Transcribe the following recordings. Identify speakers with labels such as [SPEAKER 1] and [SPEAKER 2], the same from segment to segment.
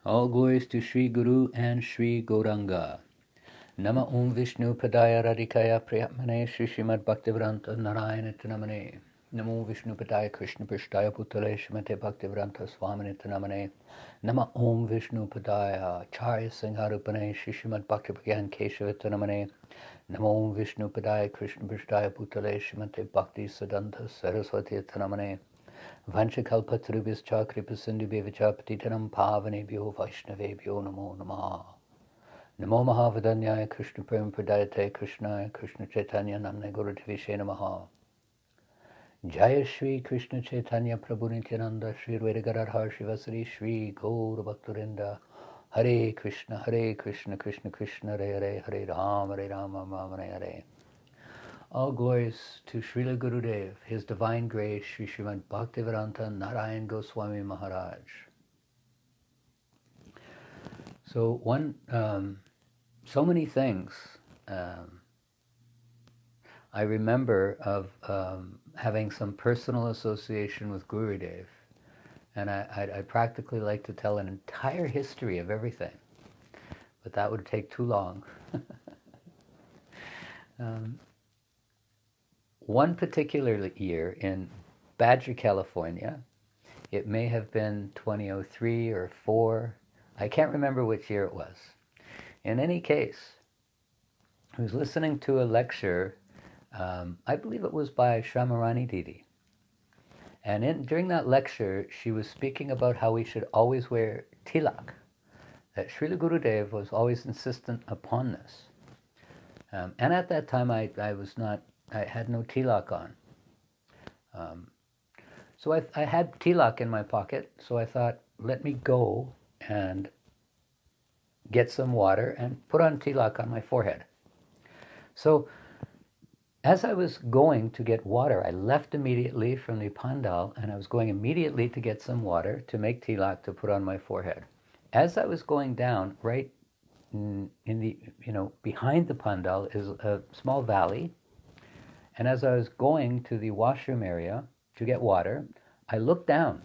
[SPEAKER 1] All glories to Sri Guru and Sri Gauranga. Nama Om Vishnu Padaya Radhikaya Priyatmane Sri Srimad Bhaktivedanta Narayana Namane. Namo Vishnu Padaya Krishna Prishtaya Putale Srimate Bhaktivedanta Swamine Namane. Nama Om Vishnu Padaya Charya Singharupane Sri Srimad Bhaktivedanta Keshavita Namane. Namo Om Vishnu Padaya Krishna Prishtaya Putale Srimate Bhakti Siddhanta Saraswati Namane. Vanchakalpatarubhyascha kripasindhubhyevacha patitanam pavanebhyo vaishnavebhyo namo namaha. Namo Mahavadanyaya Krishna Prem Pradayate Krishnaya Krishna Chaitanya Namne Gurudeva Namaha. Jaya Shri Krishna Chaitanya Prabhu Nityananda Shri Vedagadadhar Shivasari Shri Gaura Bhaktarinda. Hare Krishna Krishna Krishna Hare Hare Hare Rama Rama Hare Hare. All glories to Srila Gurudev, His Divine Grace, Sri Srimad Bhaktivedanta Narayan Goswami Maharaj. So so many things I remember of having some personal association with Gurudev, and I'd practically like to tell an entire history of everything, but that would take too long. One particular year in Badger, California, it may have been 2003 or 4, I can't remember which year it was. In any case, I was listening to a lecture, I believe it was by Shramarani Didi. And during that lecture, she was speaking about how we should always wear tilak, that Srila Gurudev was always insistent upon this. And at that time, I had no tilak on. So I had tilak in my pocket, so I thought, let me go and get some water and put on tilak on my forehead. So as I was going to get water, I left immediately from the pandal, and I was going immediately to get some water to make tilak to put on my forehead. As I was going down, right in the, behind the pandal is a small valley, and as I was going to the washroom area to get water, I looked down,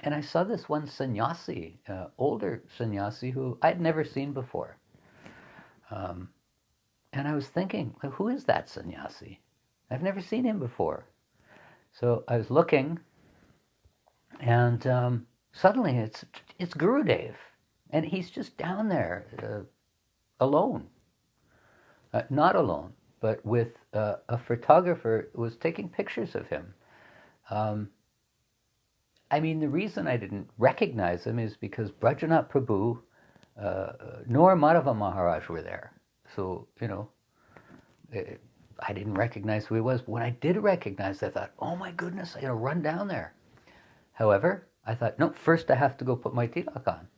[SPEAKER 1] and I saw this one sannyasi, older sannyasi who I'd never seen before. And I was thinking, who is that sannyasi? I've never seen him before. So I was looking, and suddenly it's Gurudev, and he's just down there alone. Not alone, but with a photographer who was taking pictures of him. The reason I didn't recognize him is because Brajanath Prabhu nor Madhava Maharaj were there. So, I didn't recognize who he was. When I did recognize, I thought, oh my goodness, I gotta run down there. However, I thought, no, first I have to go put my tilak on.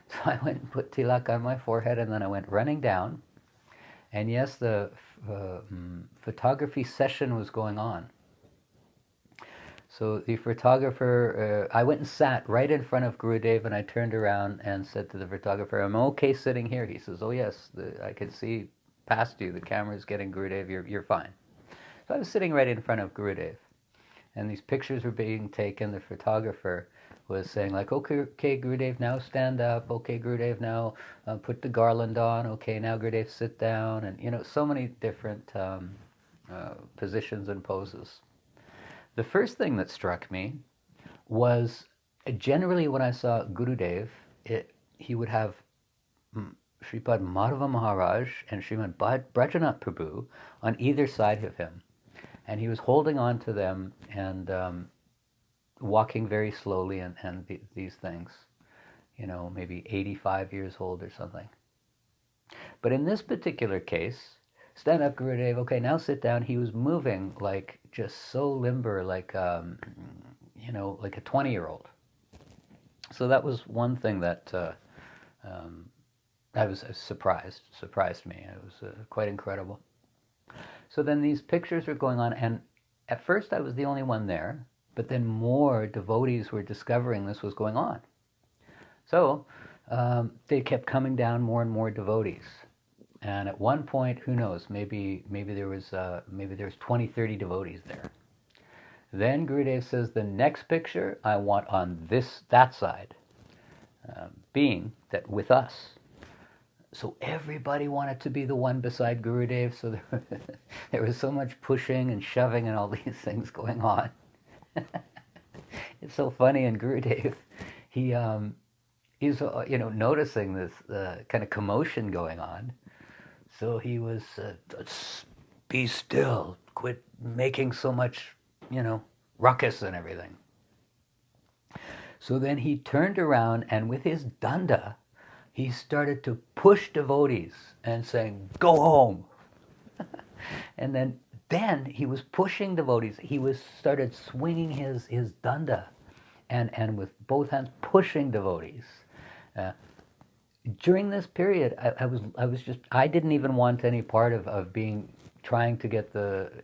[SPEAKER 1] So I went and put tilak on my forehead, and then I went running down. And yes, the photography session was going on. So the photographer, I went and sat right in front of Gurudev, and I turned around and said to the photographer, I'm okay sitting here. He says, oh yes, I can see past you. The camera's getting Gurudev. You're fine. So I was sitting right in front of Gurudev, and these pictures were being taken. The photographer was saying like, okay, Gurudev, now stand up. Okay, Gurudev, now put the garland on. Okay, now Gurudev, sit down. And, so many different positions and poses. The first thing that struck me was generally when I saw Gurudev, he would have Sripad Madhava Maharaj and Srimad Brajanath Prabhu on either side of him. And he was holding on to them and walking very slowly and these things, maybe 85 years old or something. But in this particular case, stand up, Gurudev, okay, now sit down. He was moving like just so limber, like, like a 20-year-old. So that was one thing that I was surprised me. It was quite incredible. So then these pictures were going on, and at first I was the only one there, but then more devotees were discovering this was going on. So they kept coming down, more and more devotees. And at one point, who knows, maybe there was 20, 30 devotees there. Then Gurudev says, the next picture I want on that side. being that with us. So everybody wanted to be the one beside Gurudev, so there was so much pushing and shoving and all these things going on. It's so funny, and Gurudev, he's noticing this kind of commotion going on. So he was, be still, quit making so much, ruckus and everything. So then he turned around, and with his danda, he started to push devotees and saying, "Go home." And then he was pushing devotees. He started swinging his danda, and with both hands pushing devotees. During this period, I didn't even want any part of trying to get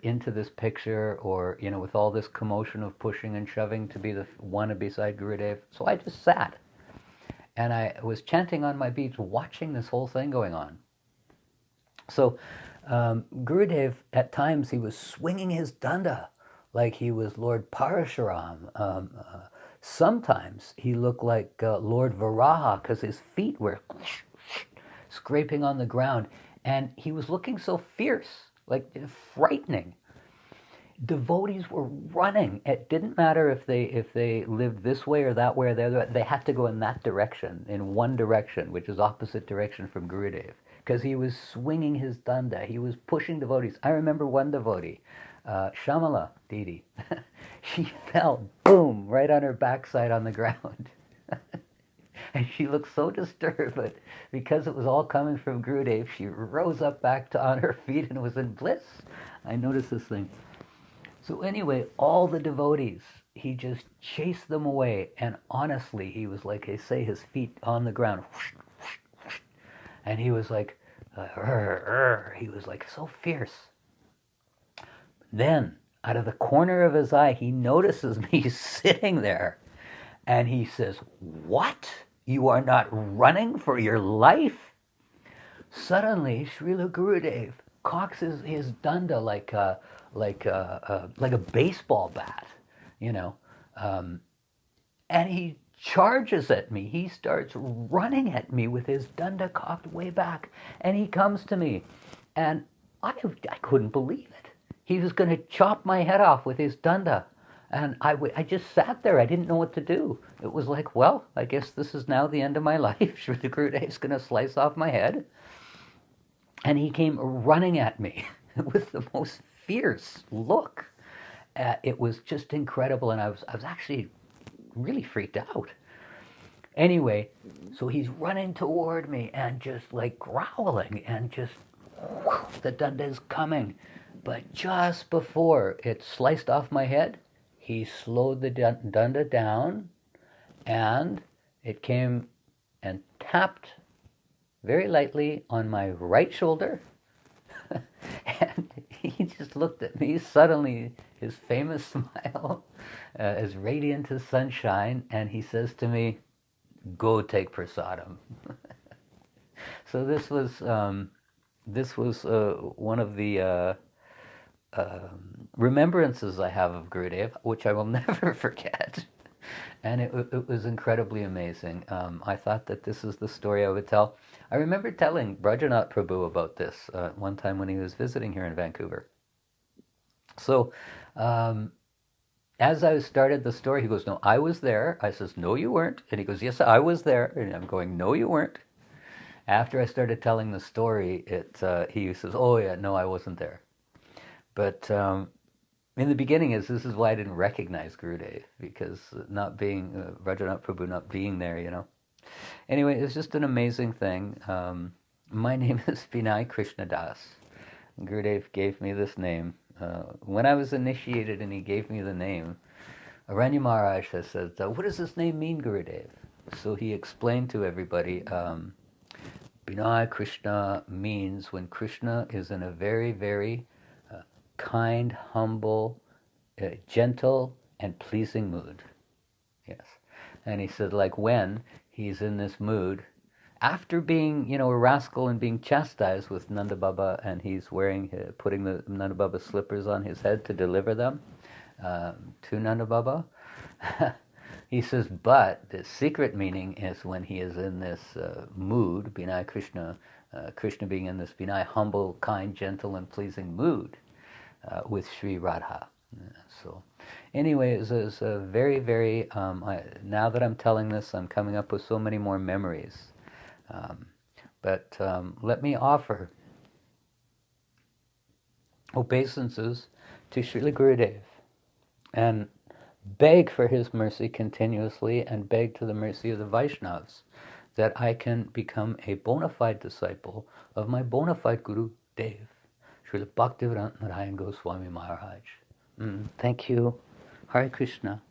[SPEAKER 1] into this picture, or with all this commotion of pushing and shoving to be the one beside Gurudev. So I just sat, and I was chanting on my beach, watching this whole thing going on. So Gurudev, at times, he was swinging his danda like he was Lord Parashuram. Sometimes he looked like Lord Varaha, because his feet were scraping on the ground, and he was looking so fierce, like frightening. Devotees were running. It didn't matter if they lived this way or that way or the other. They had to go in that direction, in one direction, which is opposite direction from Gurudev, because he was swinging his danda. He was pushing devotees. I remember one devotee, Shamala Didi. She fell, boom, right on her backside on the ground. And she looked so disturbed, but because it was all coming from Gurudev, she rose up back on her feet and was in bliss. I noticed this thing. So anyway, all the devotees, he just chased them away, and honestly, he was like, they say, his feet on the ground, and he was like, he was like so fierce. Then, out of the corner of his eye, he notices me sitting there, and he says, "What? You are not running for your life?" Suddenly, Srila Gurudev cocks his danda like a baseball bat, and he charges at me. He starts running at me with his danda cocked way back, and he comes to me, and I couldn't believe it. He was going to chop my head off with his danda, and I just sat there. I didn't know what to do. It was like, well, I guess this is now the end of my life. Srila Gurudev's going to slice off my head. And he came running at me with the most fierce look. It was just incredible, and I was actually really freaked out. Anyway, so he's running toward me and just like growling, and just the danda is coming. But just before it sliced off my head, he slowed the danda down, and it came and tapped very lightly on my right shoulder. And he just looked at me, suddenly his famous smile, as radiant as sunshine, and he says to me, "Go take prasadam." So this was one of the remembrances I have of Gurudev, which I will never forget. And it was incredibly amazing. I thought that this is the story I would tell. I remember telling Brajanath Prabhu about this one time when he was visiting here in Vancouver. So as I started the story, he goes, "No, I was there." I says, "No, you weren't." And he goes, "Yes, I was there." And I'm going, "No, you weren't." After I started telling the story, he says, "Oh yeah, no, I wasn't there." But in the beginning, this is why I didn't recognize Gurudev, because not being Rajanath Prabhu, not being there, Anyway, it's just an amazing thing. My name is Binay Krsna Das. Gurudev gave me this name. When I was initiated and he gave me the name, Aranya Maharaj has said, "What does this name mean, Gurudev?" So he explained to everybody, Binay Krsna means when Krishna is in a very, very kind, humble, gentle, and pleasing mood. Yes. And he said, like when he's in this mood, after being, a rascal and being chastised with Nanda Baba, and he's putting the Nanda Baba slippers on his head to deliver them to Nanda Baba, He says, but the secret meaning is when he is in this mood, Binay Krsna, Krishna being in this Binay, humble, kind, gentle, and pleasing mood with Sri Radha. So anyway, it's a very, very, now that I'm telling this, I'm coming up with so many more memories. But let me offer obeisances to Srila Gurudev and beg for his mercy continuously and beg to the mercy of the Vaishnavas that I can become a bona fide disciple of my bona fide Guru Dev, Srila Bhaktivedanta Narayan Goswami Maharaj. Thank you. Hare Krishna.